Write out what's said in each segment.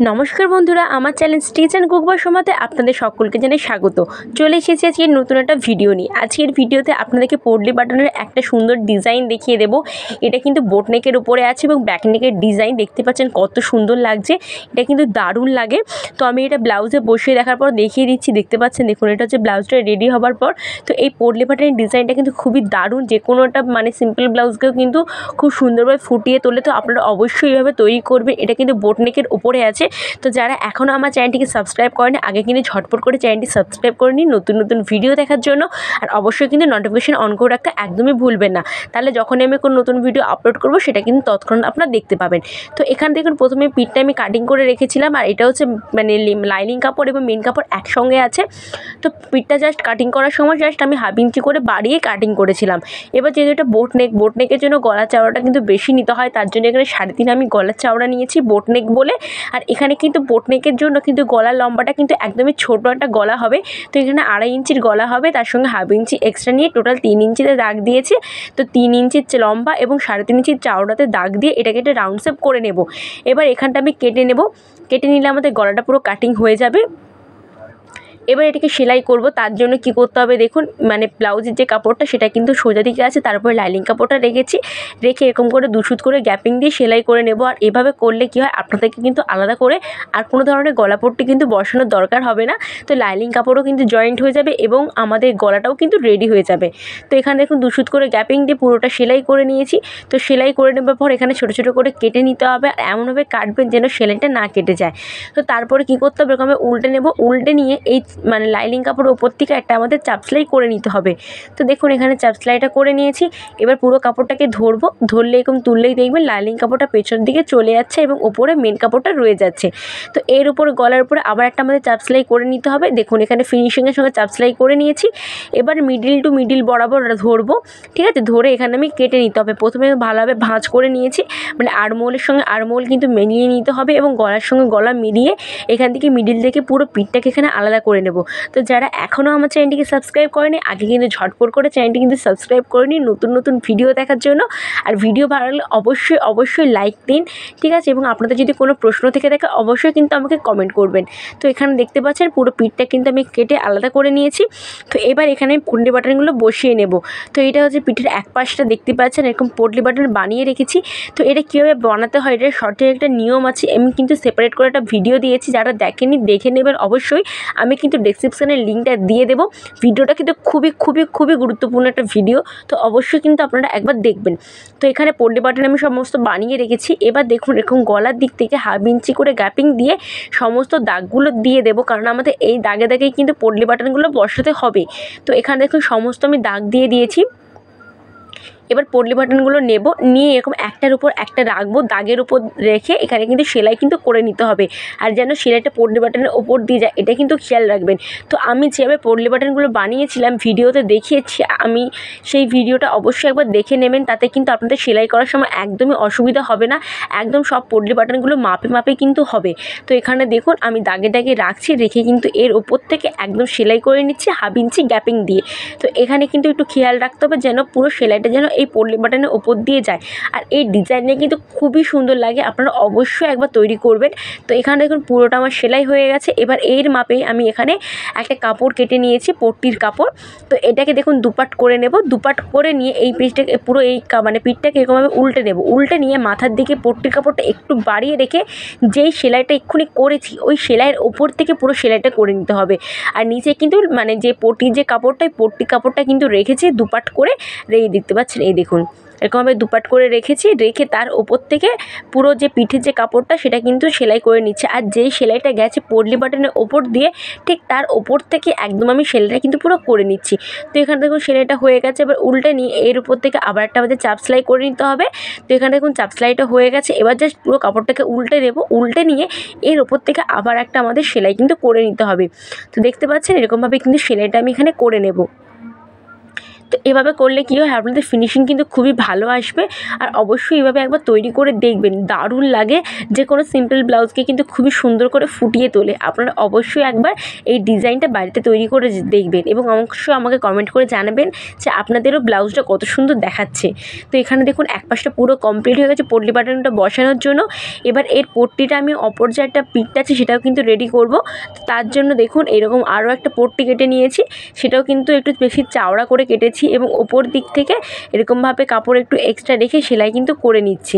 নমস্কার বন্ধুরা, আমার চ্যানেল স্টিচ অ্যান্ড কুক বসমতে আপনাদের সকলকে জানাই স্বাগত। চলে এসেছি আজকে নতুন একটা ভিডিও নিয়ে। আজকের ভিডিওতে আপনাদেরকে পোটলি বাটনের একটা সুন্দর ডিজাইন দেখিয়ে দেবো। এটা কিন্তু বোট নেকের উপরে আছে এবং ব্যাক নেকের ডিজাইন দেখতে পাচ্ছেন কত সুন্দর লাগছে। এটা কিন্তু দারুণ লাগে। তো আমি এটা ব্লাউজে বসিয়ে দেখার পর দেখিয়ে দিচ্ছি। দেখতে পাচ্ছেন, দেখুন এটা হচ্ছে ব্লাউজটা রেডি হবার পর। তো এই পোটলি বাটনের ডিজাইনটা কিন্তু খুবই দারুণ। যে কোনো একটা সিম্পল ব্লাউজকেও কিন্তু খুব সুন্দরভাবে ফুটিয়ে তোলে। তো আপনারা অবশ্যই এইভাবে তৈরি করবেন। এটা কিন্তু বোট নেকের উপরে আছে। তো যারা এখনও আমার চ্যানেলটিকে সাবস্ক্রাইব করেনি, আগে কিন্তু ঝটপট করে চ্যানেলটি সাবস্ক্রাইব করে নিন নতুন নতুন ভিডিও দেখার জন্য। আর অবশ্যই কিন্তু নোটিফিকেশন অন করে রাখতে একদমই ভুলবেন না। তাহলে যখনই আমি কোনো নতুন ভিডিও আপলোড করব সেটা কিন্তু তৎক্ষণাৎ আপনারা দেখতে পাবেন। তো এখান দেখুন প্রথমে পিঠটা আমি কাটিং করে রেখেছিলাম। আর এটা হচ্ছে লাইনিং কাপড় এবং মেন কাপড় একসঙ্গে আছে। তো পিঠটা জাস্ট কাটিং করার সময় আমি 1/2 ইঞ্চি করে বাড়িয়ে কাটিং করেছিলাম। এবার যেহেতু এটা বোট নেকের জন্য গলার চওড়াটা কিন্তু বেশি নিতে হয়, তার জন্য এখানে 3.5 আমি গলার চওড়া নিয়েছি বোট নেক বলে। আর এখানে কিন্তু বোট নেকের জন্য কিন্তু গলার লম্বাটা কিন্তু একদমই ছোট একটা গলা হবে। তো এখানে 2.5 ইঞ্চির গলা হবে, তার সঙ্গে 1/2 ইঞ্চি এক্সট্রা নিয়ে টোটাল 3 ইঞ্চিতে দাগ দিয়েছি। তো 3 ইঞ্চির লম্বা এবং 3.5 ইঞ্চির চওড়াতে দাগ দিয়ে এটাকে একটা রাউন্ড শেপ করে নেব। এবার এখানটা আমি কেটে নেব। কেটে নিলে আমাদের গলাটা পুরো কাটিং হয়ে যাবে। এবার এটাকে সেলাই করব। তার জন্য কি করতে হবে দেখুন, ব্লাউজের যে কাপড়টা সেটা কিন্তু সোজা দিকে আছে, তারপরে লাইনিং কাপড়টা রেখে এরকম করে 2 সুত করে গ্যাপিং দিয়ে সেলাই করে নেব। আর এভাবে করলে কি হয়, আপনাদেরকে কিন্তু আলাদা করে আর কোনো ধরনের গলাপট্টি কিন্তু বসানোর দরকার হবে না। তো লাইনিং কাপড়ও কিন্তু জয়েন্ট হয়ে যাবে এবং আমাদের গলাটাও কিন্তু রেডি হয়ে যাবে। তো এখানে দেখুন 2 সুত করে গ্যাপিং দিয়ে পুরোটা সেলাই করে নিয়েছি। তো সেলাই করে নেবার পর এখানে ছোটো ছোটো করে কেটে নিতে হবে। আর এমনভাবে কাটবেন যেন সেলাইটা না কেটে যায়। তো তারপরে কি করতে হবে, এরকম উল্টে নেব। উল্টে নিয়ে এই লাইনিং কাপড়ের ওপর থেকে একটা আমাদের চাপ সেলাই করে নিতে হবে। তো দেখুন এখানে চাপ সেলাইটা করে নিয়েছি। এবার পুরো কাপড়টাকে ধরবো। ধরলে এরকম তুললেই দেখবেন লাইনিং কাপড়টা পেছন দিকে চলে যাচ্ছে এবং ওপরে মেন কাপড়টা রয়ে যাচ্ছে। তো এর উপর গলার উপরে আবার একটা আমাদের চাপ সেলাই করে নিতে হবে। দেখুন এখানে ফিনিশিংয়ের সঙ্গে চাপ সেলাই করে নিয়েছি। এবার মিডিল টু মিডিল বরাবর ধরবো। ঠিক আছে, ধরে এখানে আমি কেটে নিতে হবে। প্রথমে ভালোভাবে ভাঁজ করে নিয়েছি, আরমোলের সঙ্গে আরমোল কিন্তু মিলিয়ে নিতে হবে এবং গলার সঙ্গে গলা মিলিয়ে এখান থেকে মিডিল থেকে পুরো পিঠটাকে এখানে আলাদা করে নেব। তো যারা এখনও আমার চ্যানেলটিকে সাবস্ক্রাইব করেনি, আগে কিন্তু ঝটপট করে চ্যানেলটি কিন্তু সাবস্ক্রাইব করে নিন নতুন নতুন ভিডিও দেখার জন্য। আর ভিডিও ভালো লাগলে অবশ্যই লাইক দিন। ঠিক আছে, এবং আপনাদের যদি কোনো প্রশ্ন থেকে থাকে অবশ্যই কিন্তু আমাকে কমেন্ট করবেন। তো এখানে দেখতে পাচ্ছেন পুরো পিঠটা কিন্তু আমি কেটে আলাদা করে নিয়েছি। তো এবার এখানে পোটলি বাটনগুলো বসিয়ে নেব। তো এটা হচ্ছে পিঠের এক পাশটা দেখতে পাচ্ছেন এরকম পোটলি বাটন বানিয়ে রেখেছি। তো এটা কীভাবে বানাতে হয়, এটা সঠিক একটা নিয়ম আছে। আমি কিন্তু সেপারেট করে একটা ভিডিও দিয়েছি, যারা দেখেনি দেখে নেবেন অবশ্যই। আমি কিন্তু ডেসক্রিপশানে লিঙ্কটা দিয়ে দেবো। ভিডিওটা কিন্তু খুবই গুরুত্বপূর্ণ একটা ভিডিও। তো অবশ্যই কিন্তু আপনারা একবার দেখবেন। তো এখানে পোটলি বাটন আমি সমস্ত বানিয়ে রেখেছি। এবার দেখুন এরকম গলার দিক থেকে 1/2 ইঞ্চি করে গ্যাপিং দিয়ে সমস্ত দাগগুলো দিয়ে দেবো, কারণ আমাদের এই দাগে দাগেই কিন্তু পোটলি বাটনগুলো বসাতে হবে। তো এখানে দেখুন সমস্ত আমি দাগ দিয়ে দিয়েছি। এবার পোটলি বাটনগুলো নেব, নিয়ে এরকম একটার উপর একটা রাখবো। দাগের উপর রেখে এখানে কিন্তু সেলাই কিন্তু করে নিতে হবে। আর যেন সেলাইটা পোটলি বাটনের ওপর দিয়ে যায় এটা কিন্তু খেয়াল রাখবেন। তো আমি যেভাবে পোটলি বাটনগুলো বানিয়েছিলাম ভিডিওতে দেখিয়েছি, আমি সেই ভিডিওটা অবশ্যই একবার দেখে নেবেন। তাতে কিন্তু আপনাদের সেলাই করার সময় একদমই অসুবিধা হবে না। একদম সব পোটলি বাটনগুলো মাপে কিন্তু হবে। তো এখানে দেখুন আমি দাগে রাখছি, রেখে কিন্তু এর ওপর থেকে একদম সেলাই করে নিচ্ছি 1/2 ইঞ্চি গ্যাপিং দিয়ে। তো এখানে কিন্তু একটু খেয়াল রাখতে হবে যেন পুরো সেলাইটা যেন এই পোটলি বাটনের ওপর দিয়ে যায়। আর এই ডিজাইনটা কিন্তু খুবই সুন্দর লাগে, আপনারা অবশ্যই একবার তৈরি করবেন। তো এখানে দেখুন পুরোটা আমার সেলাই হয়ে গেছে। এবার এর মাপেই আমি এখানে একটা কাপড় কেটে নিয়েছি, পট্টির কাপড়। তো এটাকে দেখুন দুপাট করে নেব। দুপাট করে নিয়ে এই পিঠটাকে পুরো এই পিঠটাকে এরকমভাবে উল্টে নেব। উল্টে নিয়ে মাথার দিকে পট্টির কাপড়টা একটু বাড়িয়ে রেখে যেই সেলাইটা এক্ষুনি করেছি ওই সেলাইয়ের ওপর থেকে পুরো সেলাইটা করে নিতে হবে। আর নিচে কিন্তু যে পট্টির যে কাপড়টা, পট্টির কাপড়টা কিন্তু রেখেছি দুপাট করে। দেখতে পাচ্ছেন, এই দেখুন এরকমভাবে দুপাট করে রেখেছি। রেখে তার ওপর থেকে পুরো যে পিঠের যে কাপড়টা সেটা কিন্তু সেলাই করে নিচ্ছে। আর যেই সেলাইটা গেছে পোটলি বাটনের ওপর দিয়ে ঠিক তার ওপর থেকে একদম আমি সেলাইটা কিন্তু পুরো করে নিচ্ছি। তো এখানে দেখুন সেলাইটা হয়ে গেছে। এবার উল্টে নিয়ে এর উপর থেকে আবার একটা আমাদের চাপ সেলাই করে নিতে হবে। তো এখানে দেখুন চাপ সেলাইটা হয়ে গেছে। এবার জাস্ট পুরো কাপড়টাকে উল্টে দেবো। উল্টে নিয়ে এর ওপর থেকে আবার একটা আমাদের সেলাই কিন্তু করে নিতে হবে। তো দেখতে পাচ্ছেন এরকমভাবে কিন্তু সেলাইটা আমি এখানে করে নেব। তো এভাবে করলে কী হয়, আপনাদের ফিনিশিং কিন্তু খুবই ভালো আসবে। আর অবশ্যই এভাবে একবার তৈরি করে দেখবেন, দারুণ লাগে। যে কোনো সিম্পল ব্লাউজকে কিন্তু খুবই সুন্দর করে ফুটিয়ে তোলে। আপনারা অবশ্যই একবার এই ডিজাইনটা বাড়িতে তৈরি করে দেখবেন এবং অবশ্যই আমাকে কমেন্ট করে জানাবেন যে আপনাদেরও ব্লাউজটা কত সুন্দর দেখাচ্ছে। তো এখানে দেখুন এক পাশটা পুরো কমপ্লিট হয়ে গেছে পটলি বাটনটা বসানোর জন্য। এবার এর পট্টিটা আমি অপর যে একটা পিঠটা আছে সেটাও কিন্তু রেডি করব। তো তার জন্য দেখুন এরকম আরও একটা পট্টি কেটে নিয়েছি, সেটাও কিন্তু একটু বেশি চওড়া করে কেটেছি এবং ওপর দিক থেকে এরকমভাবে কাপড় একটু এক্সট্রা রেখে সেলাই কিন্তু করে নিচ্ছি।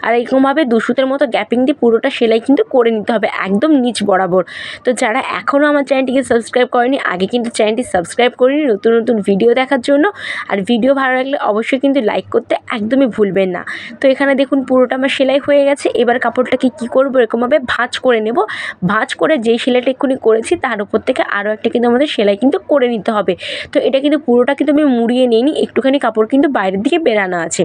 আর এরকমভাবে 2 সুতের মতো গ্যাপিং দিয়ে পুরোটা সেলাই কিন্তু করে নিতে হবে একদম নিচ বরাবর। তো যারা এখনও আমার চ্যানেলটিকে সাবস্ক্রাইব করেনি, আগে কিন্তু চ্যানেলটি সাবস্ক্রাইব করে নিন নতুন নতুন ভিডিও দেখার জন্য। আর ভিডিও ভালো লাগলে অবশ্যই কিন্তু লাইক করতে একদমই ভুলবেন না। তো এখানে দেখুন পুরোটা আমার সেলাই হয়ে গেছে। এবার কাপড়টাকে কী করব, এরকমভাবে ভাঁজ করে নেব। ভাঁজ করে যেই সেলাইটা এক্ষুনি করেছি তার উপর থেকে আরও একটা কিন্তু আমাদের সেলাই কিন্তু করে নিতে হবে। তো এটা কিন্তু পুরোটা কিন্তু আমি মুড়িয়ে নিইনি, একটুখানি কাপড় কিন্তু বাইরের দিকে বেরানো আছে।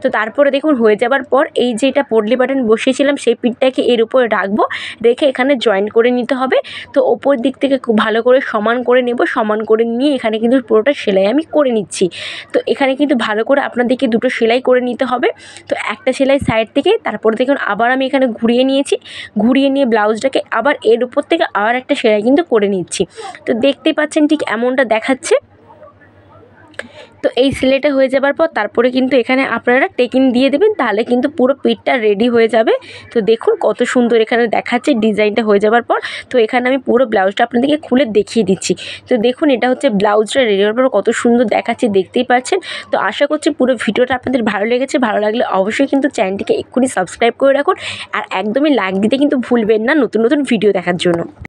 তো তারপরে দেখুন হয়ে যাবার পর এই যে এটা পটলি বাটন বসিয়েছিলাম সেই পিঠটাকে এর উপরে রাখবো, রেখে এখানে জয়েন করে নিতে হবে। তো ওপর দিক থেকে খুব ভালো করে সমান করে নেব, সমান করে নিয়ে এখানে কিন্তু পুরোটা সেলাই আমি করে নিচ্ছি। তো এখানে কিন্তু ভালো করে আপনাদেরকে দুটো সেলাই করে নিতে হবে। তো একটা সেলাই সাইড থেকে, তারপরে দেখুন আবার আমি এখানে ঘুরিয়ে নিয়েছি, ঘুরিয়ে নিয়ে ব্লাউজটাকে আবার এর উপর থেকে আবার একটা সেলাই কিন্তু করে নিচ্ছি। তো দেখতেই পাচ্ছেন ঠিক এমনটা দেখাচ্ছে। তো এই সেলাইটা হয়ে যাবার পর তারপরে কিন্তু এখানে আপনারা টেকিং দিয়ে দেবেন, তাহলে কিন্তু পুরো পিঠটা রেডি হয়ে যাবে। তো দেখুন কত সুন্দর এখানে দেখাচ্ছে ডিজাইনটা হয়ে যাবার পর। তো এখানে আমি পুরো ব্লাউজটা আপনাদেরকে খুলে দেখিয়ে দিচ্ছি। তো দেখুন এটা হচ্ছে ব্লাউজটা রেডি হওয়ার পর কত সুন্দর দেখাচ্ছে, দেখতেই পাচ্ছেন। তো আশা করছি পুরো ভিডিওটা আপনাদের ভালো লেগেছে। ভালো লাগলে অবশ্যই কিন্তু চ্যানেলটিকে এক্ষুনি সাবস্ক্রাইব করে রাখুন আর একদমই লাইক দিতে কিন্তু ভুলবেন না নতুন নতুন ভিডিও দেখার জন্য।